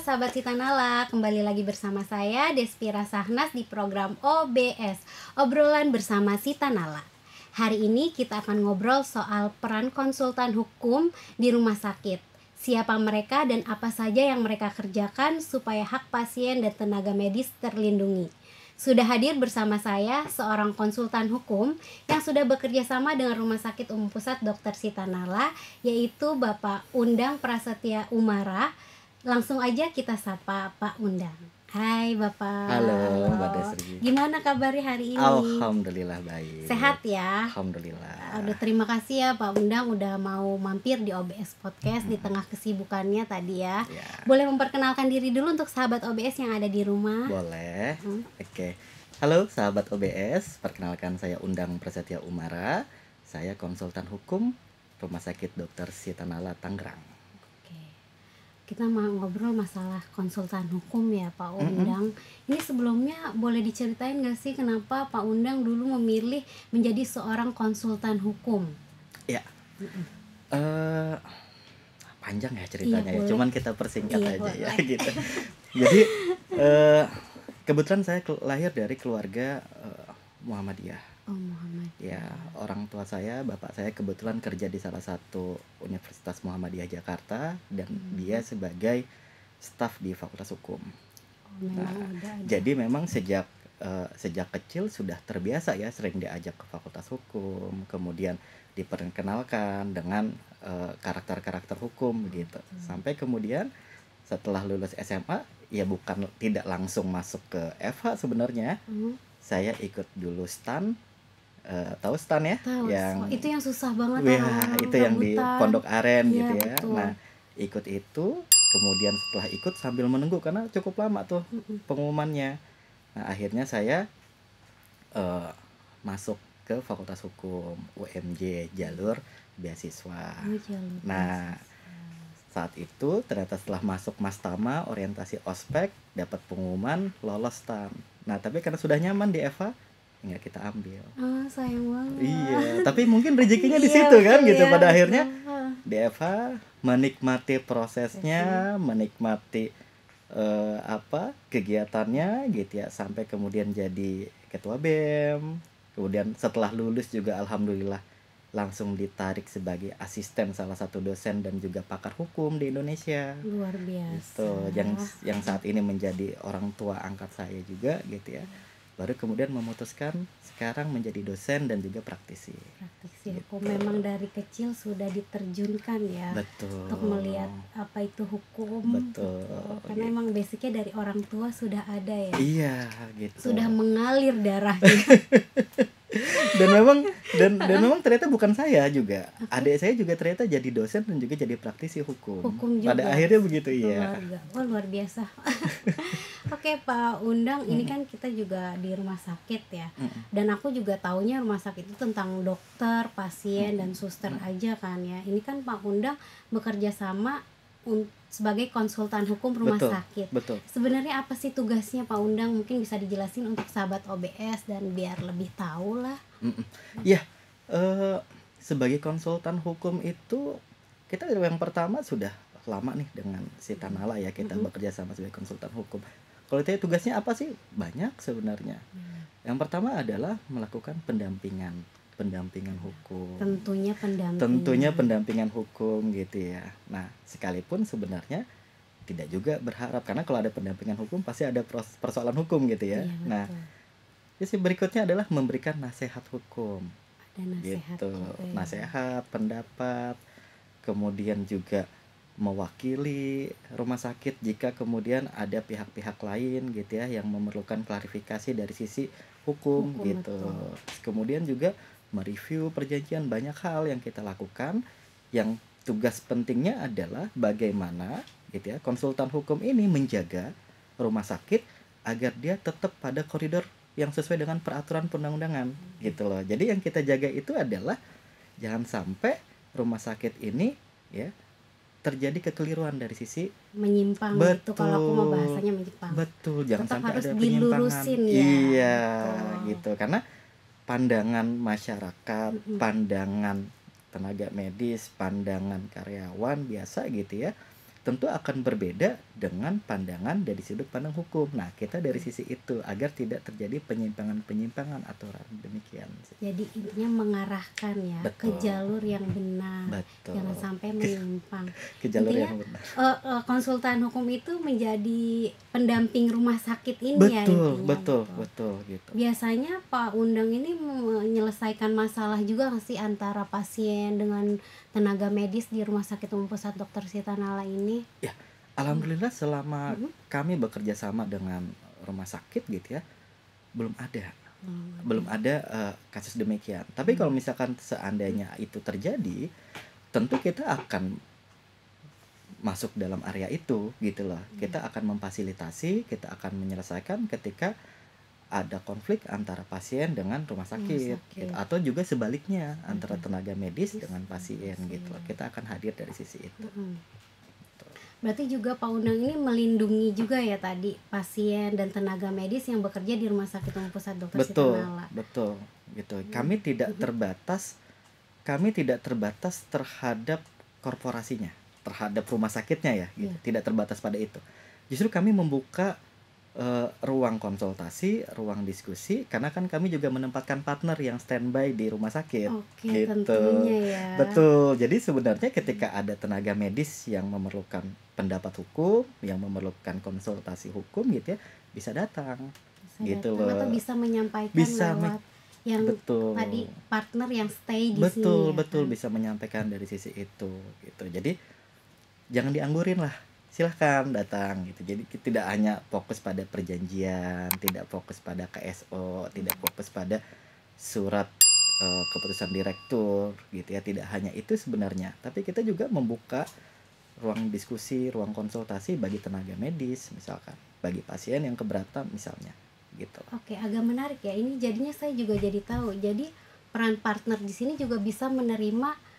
sahabat Sitanala, kembali lagi bersama saya Despira Sahnas di program OBS, obrolan bersama Sitanala. Hari ini kita akan ngobrol soal peran konsultan hukum di rumah sakit. Siapa mereka dan apa saja yang mereka kerjakan supaya hak pasien dan tenaga medis terlindungi. Sudah hadir bersama saya seorang konsultan hukum yang sudah bekerja sama dengan Rumah Sakit Umum Pusat Dr. Sitanala, yaitu Bapak Undang Prasetya Umara. Langsung aja kita sapa Pak Undang. Hai Bapak. Halo Mbak Desri. Gimana kabarnya hari ini? Alhamdulillah baik. Sehat ya? Alhamdulillah. Aduh, terima kasih ya Pak Undang udah mau mampir di OBS Podcast di tengah kesibukannya tadi ya. Boleh memperkenalkan diri dulu untuk sahabat OBS yang ada di rumah? Boleh. Oke. Halo sahabat OBS, perkenalkan saya Undang Prasetya Umara. Saya konsultan hukum Rumah Sakit Dr. Sitanala Tangerang. Kita mau ngobrol masalah konsultan hukum ya Pak Undang. Ini sebelumnya boleh diceritain gak sih kenapa Pak Undang dulu memilih menjadi seorang konsultan hukum? Ya, panjang ya ceritanya ya. Cuman kita persingkat aja boleh. Ya gitu. Jadi kebetulan saya lahir dari keluarga Muhammadiyah. Oh, Muhammadiyah. Ya, orang tua saya, bapak saya kebetulan kerja di salah satu Universitas Muhammadiyah Jakarta dan dia sebagai staf di Fakultas Hukum. Jadi memang sejak kecil sudah terbiasa ya sering diajak ke Fakultas Hukum, kemudian diperkenalkan dengan karakter-karakter hukum gitu. Sampai kemudian setelah lulus SMA ya tidak langsung masuk ke FH sebenarnya. Saya ikut dulu STAN. Tahu STAN ya? Tahu. Itu yang susah banget itu yang di Pondok Aren gitu ya. Betul. Nah, ikut itu, kemudian setelah ikut sambil menunggu karena cukup lama tuh pengumumannya. Nah, akhirnya saya masuk ke Fakultas Hukum UMJ jalur beasiswa. Nah, saat itu ternyata setelah masuk Mastama orientasi ospek dapat pengumuman lolos STAN. Nah, tapi karena sudah nyaman di FH nggak kita ambil. Sayang banget. Iya, tapi mungkin rezekinya di situ kan gitu. Pada akhirnya DFH menikmati prosesnya, menikmati kegiatannya gitu ya, sampai kemudian jadi ketua BEM. Kemudian setelah lulus juga alhamdulillah langsung ditarik sebagai asisten salah satu dosen dan juga pakar hukum di Indonesia. Luar biasa. Gitu, yang saat ini menjadi orang tua angkat saya juga gitu ya. Baru kemudian memutuskan sekarang menjadi dosen dan juga praktisi hukum. Memang dari kecil sudah diterjunkan ya. Betul. Untuk melihat apa itu hukum. Betul. Karena gitu. emang basicnya dari orang tua sudah ada ya. Iya gitu. Sudah mengalir darahnya. dan memang ternyata bukan saya juga. Adik saya juga ternyata jadi dosen dan juga jadi praktisi hukum juga. Pada akhirnya begitu iya. Luar biasa. Oke Pak Undang, ini kan kita juga di rumah sakit ya. Dan aku juga taunya rumah sakit itu tentang dokter, pasien dan suster aja kan ya. Ini kan Pak Undang bekerja sama sebagai konsultan hukum rumah sakit. Betul. Sebenarnya apa sih tugasnya Pak Undang? Mungkin bisa dijelasin untuk sahabat OBS dan biar lebih tahu lah. Ya, sebagai konsultan hukum itu kita yang pertama sudah lama nih dengan Sitanala ya, kita bekerja sama sebagai konsultan hukum. Kalau itu tugasnya apa sih? Banyak sebenarnya. Yang pertama adalah melakukan pendampingan hukum. Tentunya pendampingan hukum gitu ya. Nah, sekalipun sebenarnya tidak juga berharap, karena kalau ada pendampingan hukum pasti ada persoalan hukum gitu ya. Nah, sisi berikutnya adalah memberikan nasihat hukum. Nasihat, pendapat, kemudian juga mewakili rumah sakit jika kemudian ada pihak-pihak lain gitu ya yang memerlukan klarifikasi dari sisi hukum gitu. Kemudian juga mereview perjanjian, banyak hal yang kita lakukan, yang tugas pentingnya adalah bagaimana gitu ya konsultan hukum ini menjaga rumah sakit agar dia tetap pada koridor yang sesuai dengan peraturan perundang-undangan gitu loh. Jadi yang kita jaga itu adalah jangan sampai rumah sakit ini ya terjadi kekeliruan dari sisi menyimpang. Betul. Gitu kalau aku mau bahasanya menyimpang. Betul, jangan tetap sampai harus ada penyimpangan. Iya, gitu. Karena pandangan masyarakat, pandangan tenaga medis, pandangan karyawan biasa gitu ya, tentu akan berbeda dengan pandangan dari sudut pandang hukum. Nah, kita dari sisi itu agar tidak terjadi penyimpangan-penyimpangan aturan demikian sih. Jadi intinya mengarahkan ya ke Betul, jalur yang benar, betul. jangan sampai menyimpang. Ke jalur Intinya yang benar. konsultan hukum itu menjadi pendamping rumah sakit ini ya Betul, intinya. betul, betul gitu. Biasanya Pak Undang ini menyelesaikan masalah juga nggak sih antara pasien dengan tenaga medis di Rumah Sakit Umum Pusat Dr. Sitanala ini? Ya, alhamdulillah selama Mhm. kami bekerja sama dengan rumah sakit gitu ya, belum ada Oh, belum ada kasus demikian. Tapi kalau misalkan seandainya itu terjadi, tentu kita akan masuk dalam area itu gitu loh. Kita akan memfasilitasi, kita akan menyelesaikan ketika ada konflik antara pasien dengan rumah sakit, sakit. gitu. Atau juga sebaliknya antara tenaga medis dengan pasien gitu loh. Kita akan hadir dari sisi itu. Berarti juga Pak Undang ini melindungi juga ya tadi pasien dan tenaga medis yang bekerja di Rumah Sakit Umum Pusat Dr. Betul, Sitanala. betul gitu. Kami tidak terbatas terhadap korporasinya, terhadap rumah sakitnya ya, gitu. Tidak terbatas pada itu. Justru kami membuka ruang konsultasi, ruang diskusi, karena kan kami juga menempatkan partner yang standby di rumah sakit. Oke, gitu. tentunya ya. Betul. Jadi sebenarnya ketika ada tenaga medis yang memerlukan pendapat hukum, yang memerlukan konsultasi hukum gitu ya, bisa datang. Bisa gitu datang loh. atau bisa menyampaikan Bisa lewat yang betul. tadi partner yang stay di Betul, sini ya betul kan? bisa menyampaikan dari sisi itu gitu. Jadi jangan dianggurin lah. Silahkan datang gitu. Jadi tidak hanya fokus pada perjanjian, tidak fokus pada KSO, tidak fokus pada surat keputusan direktur gitu ya. Tidak hanya itu sebenarnya, tapi kita juga membuka ruang diskusi, ruang konsultasi bagi tenaga medis misalkan, bagi pasien yang keberatan misalnya gitu. Oke, agak menarik ya. Ini jadinya saya juga jadi tahu. Jadi peran partner di sini juga bisa menerima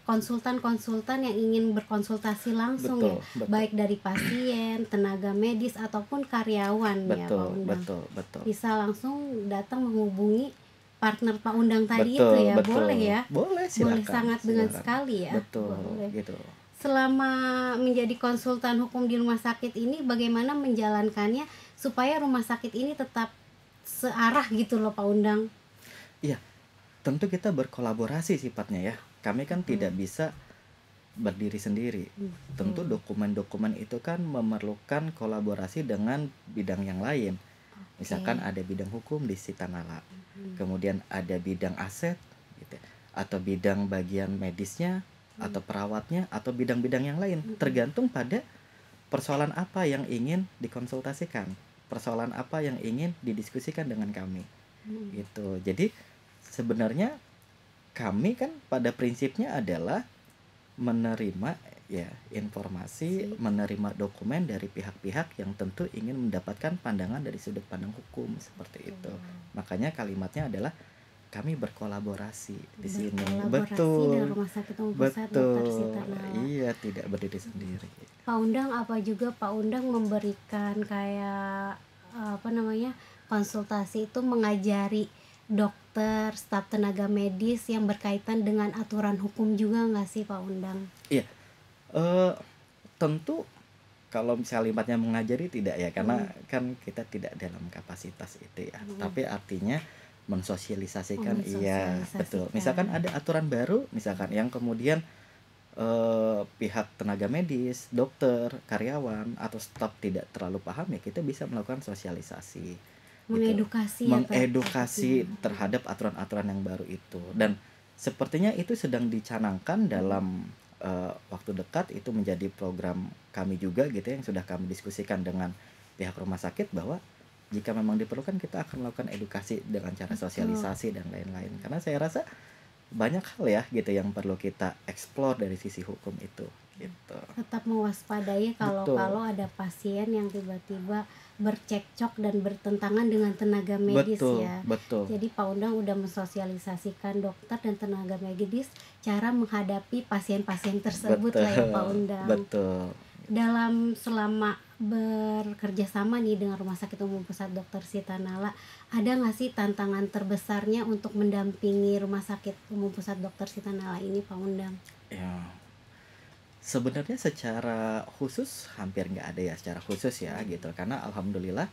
konsultan-konsultan yang ingin berkonsultasi langsung Betul, ya, betul. baik dari pasien, tenaga medis ataupun karyawan ya Pak Betul, Undang. betul, betul. Bisa langsung datang menghubungi partner Pak Undang tadi Betul, itu ya, betul. boleh ya? Boleh, silakan. Boleh sangat dengan silakan. sekali ya. Betul, Boleh. gitu. Selama menjadi konsultan hukum di rumah sakit ini, bagaimana menjalankannya supaya rumah sakit ini tetap searah gitu loh Pak Undang? Iya, tentu kita berkolaborasi sifatnya ya. Kami kan tidak bisa berdiri sendiri. Tentu dokumen-dokumen itu kan memerlukan kolaborasi dengan bidang yang lain. Misalkan ada bidang hukum di Sitanala, kemudian ada bidang aset, gitu, atau bidang bagian medisnya, atau perawatnya, atau bidang-bidang yang lain. Tergantung pada persoalan apa yang ingin dikonsultasikan, persoalan apa yang ingin didiskusikan dengan kami, gitu. Jadi sebenarnya kami kan pada prinsipnya adalah menerima ya informasi, menerima dokumen dari pihak-pihak yang tentu ingin mendapatkan pandangan dari sudut pandang hukum seperti itu. Makanya kalimatnya adalah kami berkolaborasi di sini. Betul. Dengan Rumah Sakit Umum Pusat Dr. Sitanala. Iya, tidak berdiri sendiri. Pak Undang, apa juga Pak Undang memberikan kayak konsultasi itu, mengajari dokter, staf tenaga medis yang berkaitan dengan aturan hukum juga nggak sih Pak Undang? Iya, tentu kalau misalnya kalimatnya mengajari tidak ya, karena kan kita tidak dalam kapasitas itu ya. Tapi artinya mensosialisasikan, iya betul. Misalkan ada aturan baru, misalkan yang kemudian pihak tenaga medis, dokter, karyawan atau staf tidak terlalu paham ya, kita bisa melakukan sosialisasi. Mengedukasi terhadap aturan-aturan yang baru itu, dan sepertinya itu sedang dicanangkan dalam waktu dekat. Itu menjadi program kami juga gitu yang sudah kami diskusikan dengan pihak rumah sakit, bahwa jika memang diperlukan kita akan melakukan edukasi dengan cara sosialisasi dan lain-lain, karena saya rasa banyak hal ya gitu yang perlu kita explore dari sisi hukum itu gitu. Tetap mewaspadai kalau ada pasien yang tiba-tiba bercekcok dan bertentangan dengan tenaga medis ya. Betul. Jadi Pak Undang udah mensosialisasikan dokter dan tenaga medis cara menghadapi pasien-pasien tersebut lah ya Pak Undang. Betul. Selama bekerja sama nih dengan Rumah Sakit Umum Pusat Dr. Sitanala, ada nggak sih tantangan terbesarnya untuk mendampingi Rumah Sakit Umum Pusat Dr. Sitanala ini Pak Undang? Ya, Sebenarnya secara khusus hampir nggak ada ya secara khusus ya gitu, karena alhamdulillah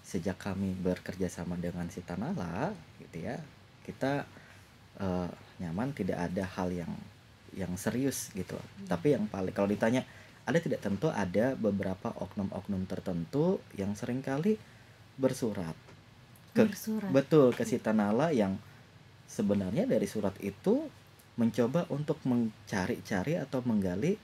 sejak kami bekerja sama dengan Sitanala gitu ya, kita nyaman, tidak ada hal yang serius gitu. Tapi yang paling, kalau ditanya ada tidak, tentu ada beberapa oknum-oknum tertentu yang seringkali bersurat Bersurat. betul ke Sitanala, yang sebenarnya dari surat itu mencoba untuk mencari-cari atau menggali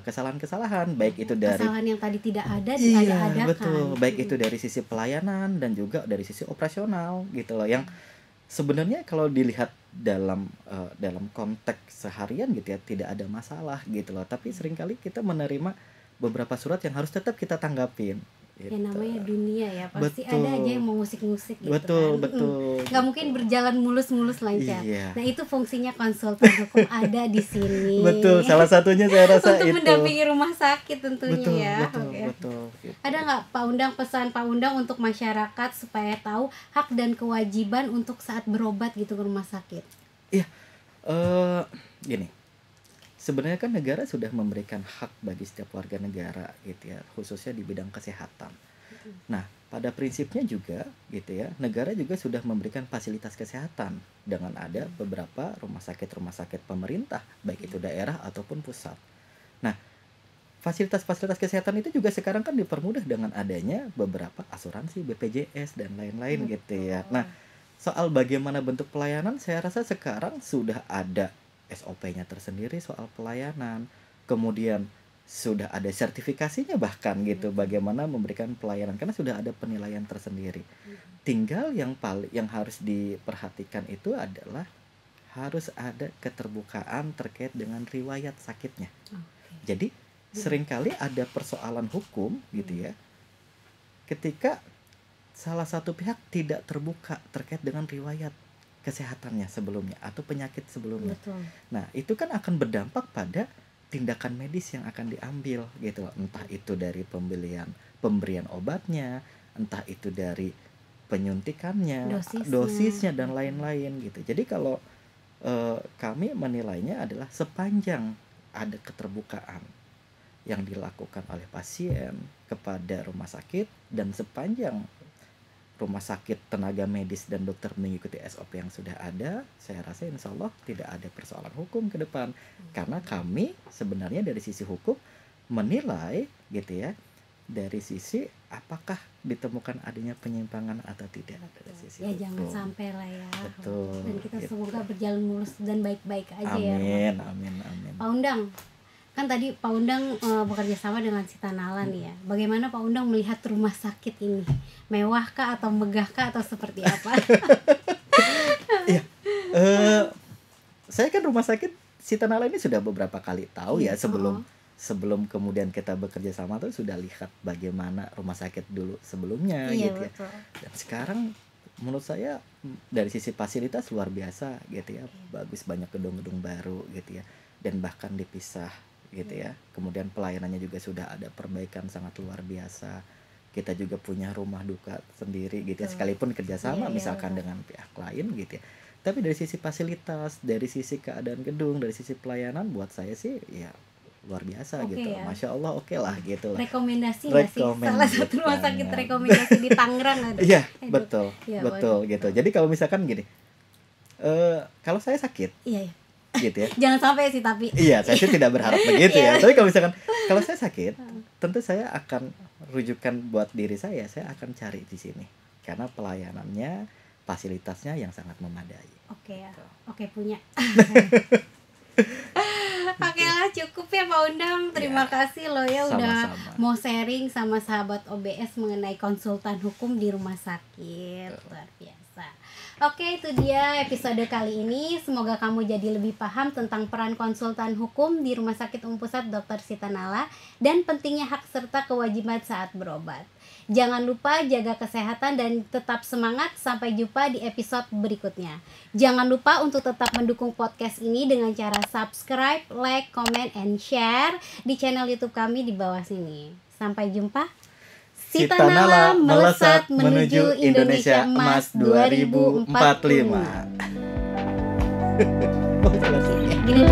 kesalahan-kesalahan, baik itu dari Kesalahan yang tadi tidak ada iya diada-adakan. betul, baik itu dari sisi pelayanan dan juga dari sisi operasional gitu loh, yang sebenarnya kalau dilihat dalam konteks seharian gitu ya tidak ada masalah gitu loh, tapi seringkali kita menerima beberapa surat yang harus tetap kita tanggapin gitu. Ya namanya dunia ya, pasti ada aja yang mau ngusik-ngusik gitu betul kan. betul Nggak mungkin berjalan mulus-mulus lancar. Iya. Nah itu fungsinya konsultan hukum ada di sini. Betul, salah satunya saya rasa Untuk itu. mendampingi rumah sakit tentunya Betul, ya. betul, Oke. betul. Gitu. Ada nggak Pak Undang, pesan Pak Undang untuk masyarakat supaya tahu hak dan kewajiban untuk saat berobat gitu ke rumah sakit? Gini, sebenarnya kan negara sudah memberikan hak bagi setiap warga negara gitu ya, khususnya di bidang kesehatan. Nah, pada prinsipnya juga gitu ya, negara juga sudah memberikan fasilitas kesehatan dengan ada beberapa rumah sakit pemerintah, baik itu daerah ataupun pusat. Nah, fasilitas-fasilitas kesehatan itu juga sekarang kan dipermudah dengan adanya beberapa asuransi BPJS dan lain-lain gitu ya. Nah, soal bagaimana bentuk pelayanan, saya rasa sekarang sudah ada SOP-nya tersendiri soal pelayanan. Kemudian sudah ada sertifikasinya bahkan gitu, bagaimana memberikan pelayanan, karena sudah ada penilaian tersendiri. Tinggal yang harus diperhatikan itu adalah harus ada keterbukaan terkait dengan riwayat sakitnya. Jadi seringkali ada persoalan hukum gitu ya, ketika salah satu pihak tidak terbuka terkait dengan riwayat kesehatannya sebelumnya atau penyakit sebelumnya. Betul. Nah, itu kan akan berdampak pada tindakan medis yang akan diambil gitu loh. Entah itu dari pemberian obatnya, entah itu dari penyuntikannya, dosisnya dan lain-lain gitu. Jadi kalau kami menilainya adalah sepanjang ada keterbukaan yang dilakukan oleh pasien kepada rumah sakit, dan sepanjang rumah sakit, tenaga medis dan dokter mengikuti SOP yang sudah ada, saya rasa insya Allah tidak ada persoalan hukum ke depan. Karena kami sebenarnya dari sisi hukum menilai gitu ya, dari sisi apakah ditemukan adanya penyimpangan atau tidak dari sisi Ya hukum. jangan sampai lah ya. Betul. Dan kita gitu. semoga berjalan mulus dan baik-baik aja ya. Amin, amin, amin. Pak Undang, kan tadi Pak Undang bekerja sama dengan Sitanala nih ya. Bagaimana Pak Undang melihat rumah sakit ini? Mewahkah atau megahkah atau seperti apa? Iya. Saya kan rumah sakit Sitanala ini sudah beberapa kali tahu ya, sebelum kemudian kita bekerja sama tuh sudah lihat bagaimana rumah sakit dulu sebelumnya Iya, gitu ya. betul. Dan sekarang menurut saya dari sisi fasilitas luar biasa gitu ya. Bagus, banyak gedung-gedung baru gitu ya. Dan bahkan dipisah gitu ya. Kemudian pelayanannya juga sudah ada perbaikan sangat luar biasa. Kita juga punya rumah duka sendiri gitu ya, sekalipun kerjasama misalkan dengan pihak lain gitu ya. Tapi dari sisi fasilitas, dari sisi keadaan gedung, dari sisi pelayanan, buat saya sih ya luar biasa gitu. Ya. Masya Allah, oke lah gitu lah. Rekomendasi nggak sih? Salah satu rumah sakit rekomendasi di Tangerang ada? Iya, betul, Ya, betul gitu. Jadi kalau misalkan gini, kalau saya sakit, Iya. gitu ya. Jangan sampai sih tapi. Iya, saya sih tidak berharap begitu ya. Tapi kalau misalkan kalau saya sakit, tentu saya akan rujukan buat diri saya akan cari di sini karena pelayanannya, fasilitasnya yang sangat memadai. Oke ya. Oke, punya. Oke lah, cukup ya Pak Undang. Terima kasih loh ya udah mau sharing sama sahabat OBS mengenai konsultan hukum di rumah sakit. Luar biasa. Oke, itu dia episode kali ini. Semoga kamu jadi lebih paham tentang peran konsultan hukum di Rumah Sakit Umum Pusat Dr. Sitanala dan pentingnya hak serta kewajiban saat berobat. Jangan lupa jaga kesehatan dan tetap semangat. Sampai jumpa di episode berikutnya. Jangan lupa untuk tetap mendukung podcast ini dengan cara subscribe, like, comment, and share di channel YouTube kami di bawah sini. Sampai jumpa. Sitanala melesat menuju Indonesia Emas 2045. Gini.